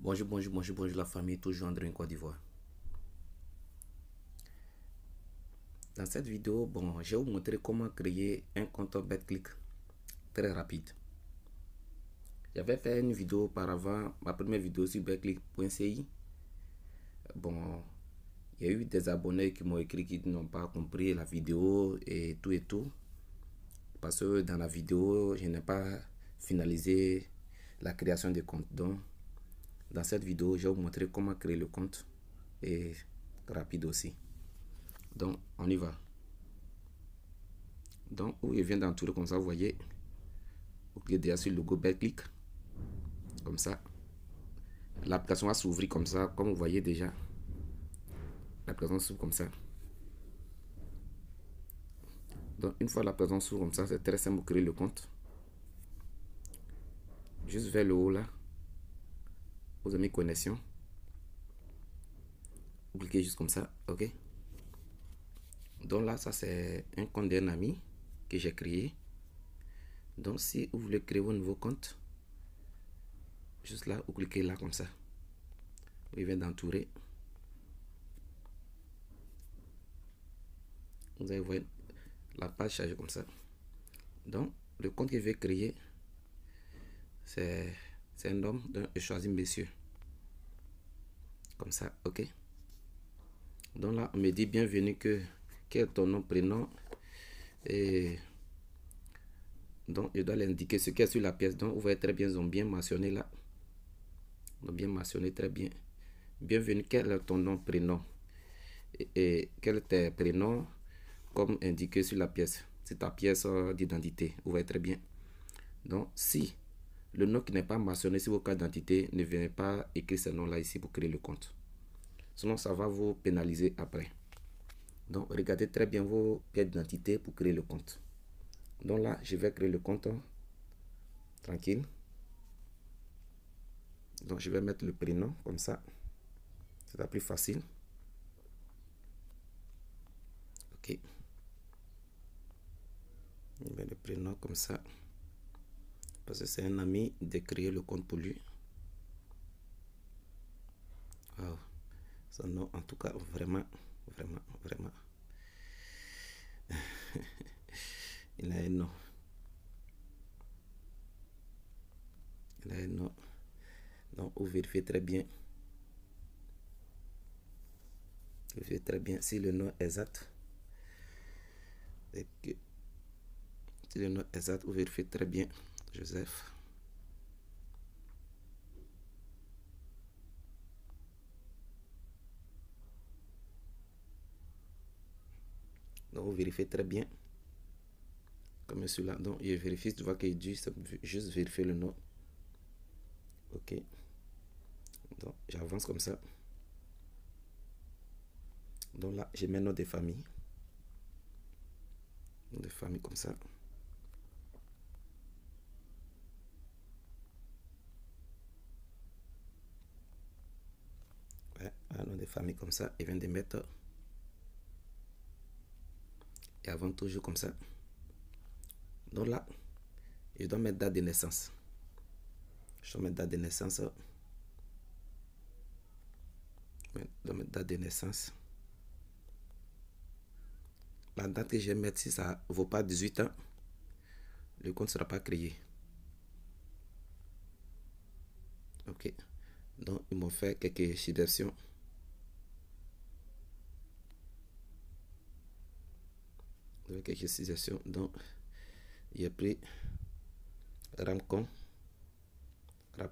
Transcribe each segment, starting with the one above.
Bonjour la famille, toujours André en Côte d'Ivoire. Dans cette vidéo, je vais vous montrer comment créer un compte BetClick très rapide. J'avais fait une vidéo auparavant, ma première vidéo sur betclick.ci. Il y a eu des abonnés qui m'ont écrit qui n'ont pas compris la vidéo et tout. Parce que dans la vidéo, je n'ai pas finalisé la création de compte. Donc, dans cette vidéo, je vais vous montrer comment créer le compte et rapide aussi. Donc, on y va. Donc, où il vient d'entourer comme ça, vous voyez, vous cliquez déjà sur le logo BetClick, comme ça. L'application va s'ouvrir comme ça, comme vous voyez déjà. L'application s'ouvre comme ça. Donc, une fois l'application s'ouvre comme ça, c'est très simple pour créer le compte. Juste vers le haut là, vous avez mis connexion. Vous cliquez juste comme ça, ok. Donc là, ça c'est un compte d'un ami que j'ai créé. Donc si vous voulez créer un nouveau compte, juste là, vous cliquez là comme ça. Il vient d'entourer. Vous allez voir la page chargée comme ça. Donc le compte que je vais créer, c'est un homme, donc je choisis monsieur. Comme ça, ok. Donc là, on me dit bienvenue, quel est ton nom, prénom. Et donc je dois l'indiquer ce qui est sur la pièce. Donc vous voyez très bien, ils ont bien mentionné là. Ils ont bien mentionné très bien. Bienvenue, quel est ton nom, prénom. Et quel est ton prénom comme indiqué sur la pièce. C'est ta pièce d'identité. Vous voyez très bien. Donc si le nom qui n'est pas mentionné sur vos cartes d'identité, ne venez pas écrire ce nom là ici pour créer le compte. Sinon ça va vous pénaliser après. Donc regardez très bien vos pièces d'identité pour créer le compte. Donc là je vais créer le compte tranquille. Donc je vais mettre le prénom comme ça. C'est la plus facile. Ok. Je mets le prénom comme ça. Parce que c'est un ami de créer le compte pour lui. Wow. Son nom, en tout cas, vraiment. Il a un nom. Donc, vous vérifiez très bien. Vous vérifiez très bien si le nom est exact. Si le nom est exact, vous vérifiez très bien. Joseph. Donc, vous vérifiez très bien. Comme celui-là. Donc, je vérifie. Tu vois qu'il dit juste vérifier le nom. Ok. Donc, j'avance comme ça. Donc là, j'ai mes noms de famille. Nom de famille comme ça. Ouais, un nom de famille comme ça. Il vient de mettre. Et avant toujours comme ça. Donc là, je dois mettre date de naissance. Je dois mettre date de naissance. Je dois mettre date de naissance. La date que je vais mettre, si ça ne vaut pas 18 ans, le compte ne sera pas créé. Ok. Donc, ils m'ont fait quelques suggestions. Quelques suggestions. Donc, j'ai pris Ramcon. J'ai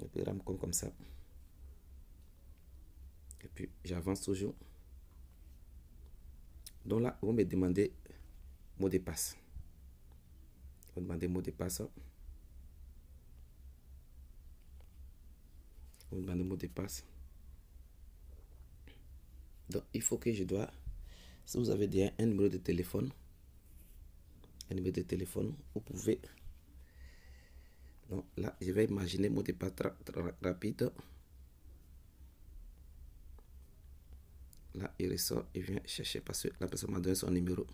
pris Ramcon comme ça. Et puis, j'avance toujours. Donc là, vous me demandez mot de passe. Vous demandez mot de passe. Vous demandez mot de passe. Donc, il faut que je dois... Si vous avez déjà un numéro de téléphone, vous pouvez... Donc là, je vais imaginer mot de passe rapide. Là, il ressort, il vient chercher parce que la personne m'a donné son numéro.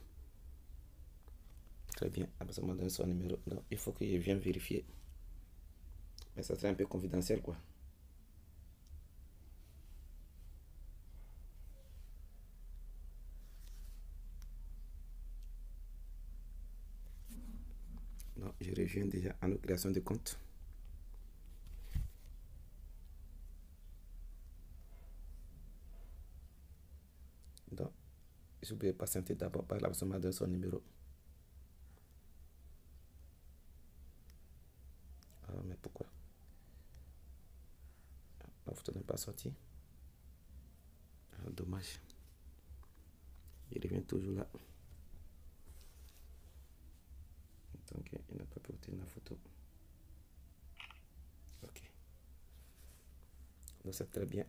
Très bien, la personne m'a donné son numéro. Donc, il faut que je vienne vérifier. Mais ça serait un peu confidentiel, quoi. Non, je reviens déjà à nos créations de compte. Donc, je ne pouvais patienter d'abord par la personne m'a donné son numéro. Ah, mais pourquoi la photo n'est pas sortie? Ah, dommage. Il revient toujours là. Donc, il n'a pas pu obtenir la photo. Ok. Donc, c'est très bien.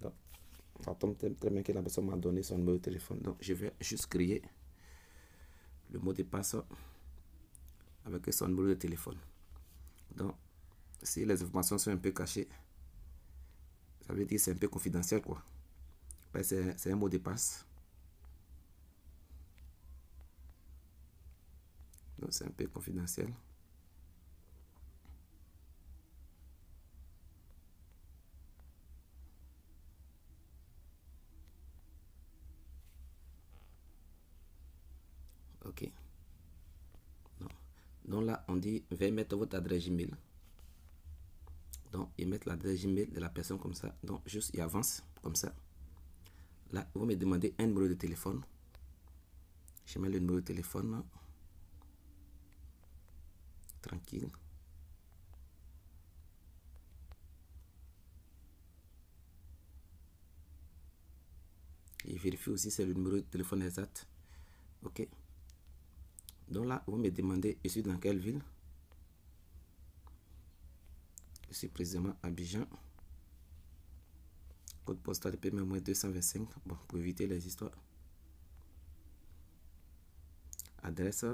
Donc, ça tombe très bien que la personne m'a donné son numéro de téléphone. Donc, je vais juste créer le mot de passe avec son numéro de téléphone. Donc, si les informations sont un peu cachées, ça veut dire que c'est un peu confidentiel, quoi. C'est un mot de passe. Donc, c'est un peu confidentiel. Ok. Non. Donc là, on dit, veuillez mettre votre adresse Gmail. Donc, ils mettent l'adresse Gmail de la personne comme ça. Donc, juste, il avance comme ça. Là, vous me demandez un numéro de téléphone. Je mets le numéro de téléphone. Tranquille. Et vérifie aussi si c'est le numéro de téléphone exact. Ok. Donc là, vous me demandez, je suis dans quelle ville? Je suis précisément à Abidjan. Code postal PM- 225. Bon, pour éviter les histoires. Adresse.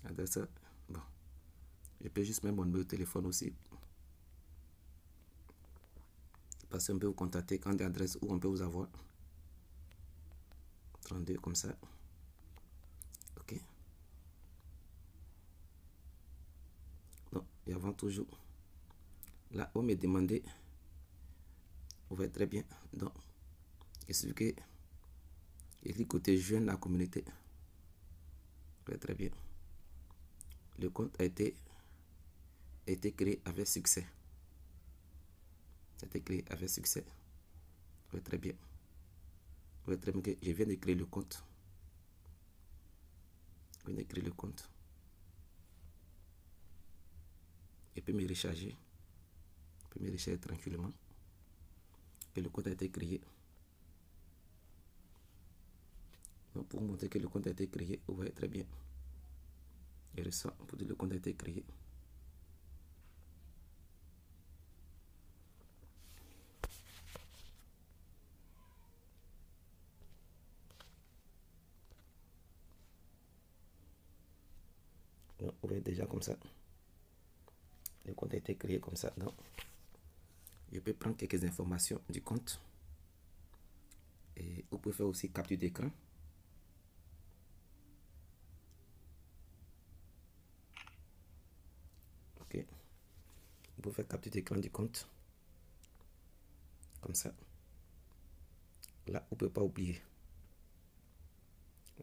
Adresse. Bon. Je peux juste mettre mon numéro de téléphone aussi. Parce qu'on peut vous contacter quand des adresses où on peut vous avoir. 32 comme ça. Ok. Donc, et avant toujours. Là, vous me demandez. Vous voyez très bien. Donc, il suffit que il dit côté jeune la communauté. Vous voyez très bien. Le compte a été créé avec succès. A été créé avec succès. Vous voyez très bien. Vous voyez très bien que je viens de créer le compte. Je viens de créer le compte. Et puis me recharger. Je peux me recharger tranquillement. Et le compte a été créé. Donc pour vous montrer que le compte a été créé, vous voyez très bien. Et ressort pour dire que le compte a été créé. Donc, vous voyez déjà comme ça. Le compte a été créé comme ça. Donc, je peux prendre quelques informations du compte. Et vous pouvez faire aussi capture d'écran. Ok. Vous pouvez faire capture d'écran du compte. Comme ça. Là, vous ne pouvez pas oublier.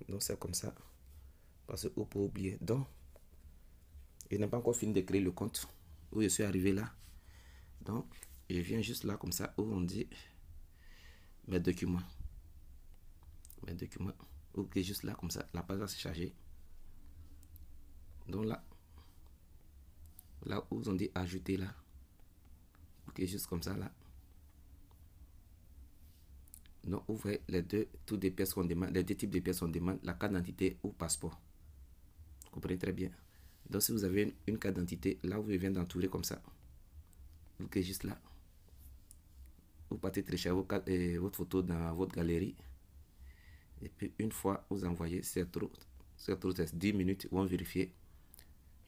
Donc, c'est comme ça. Parce que vous pouvez oublier. Donc, je n'ai pas encore fini de créer le compte. Où je suis arrivé là. Donc, je viens juste là comme ça. Où on dit mes documents. Mes documents. Ok, juste là comme ça. La page va se charger. Donc là. Là où on dit ajouter là. Ok, juste comme ça là. Donc, vous voyez les deux, toutes les pièces qu'on demande, les deux types de pièces qu'on demande, la carte d'identité ou passeport. Vous comprenez très bien. Donc, si vous avez une carte d'identité, là, vous venez d'entourer comme ça. Ok, juste là. Vous partez télécharger votre photo dans votre galerie. Et puis, une fois vous envoyez, c'est trop, 10 minutes, ils vont vérifier.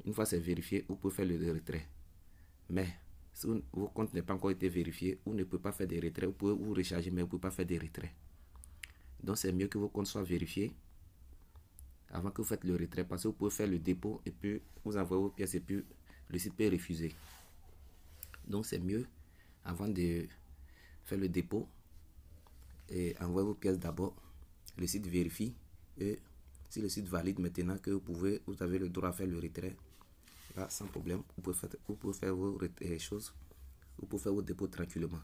Une fois c'est vérifié, vous pouvez faire le retrait. Mais, Si vos comptes n'ont pas encore été vérifiés, vous ne pouvez pas faire des retraits. Vous pouvez vous recharger, mais vous ne pouvez pas faire des retraits. Donc c'est mieux que vos comptes soient vérifiés avant que vous faites le retrait, parce que vous pouvez faire le dépôt et puis vous envoyez vos pièces et puis le site peut refuser. Donc c'est mieux, avant de faire le dépôt, et envoyez vos pièces d'abord. Le site vérifie et si le site valide maintenant que vous avez le droit à faire le retrait, là sans problème, vous pouvez faire vos choses, vous pouvez faire vos dépôts tranquillement.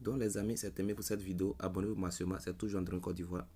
Donc les amis, c'est terminé pour cette vidéo. Abonnez-vous massivement, c'est toujours André Côte d'Ivoire.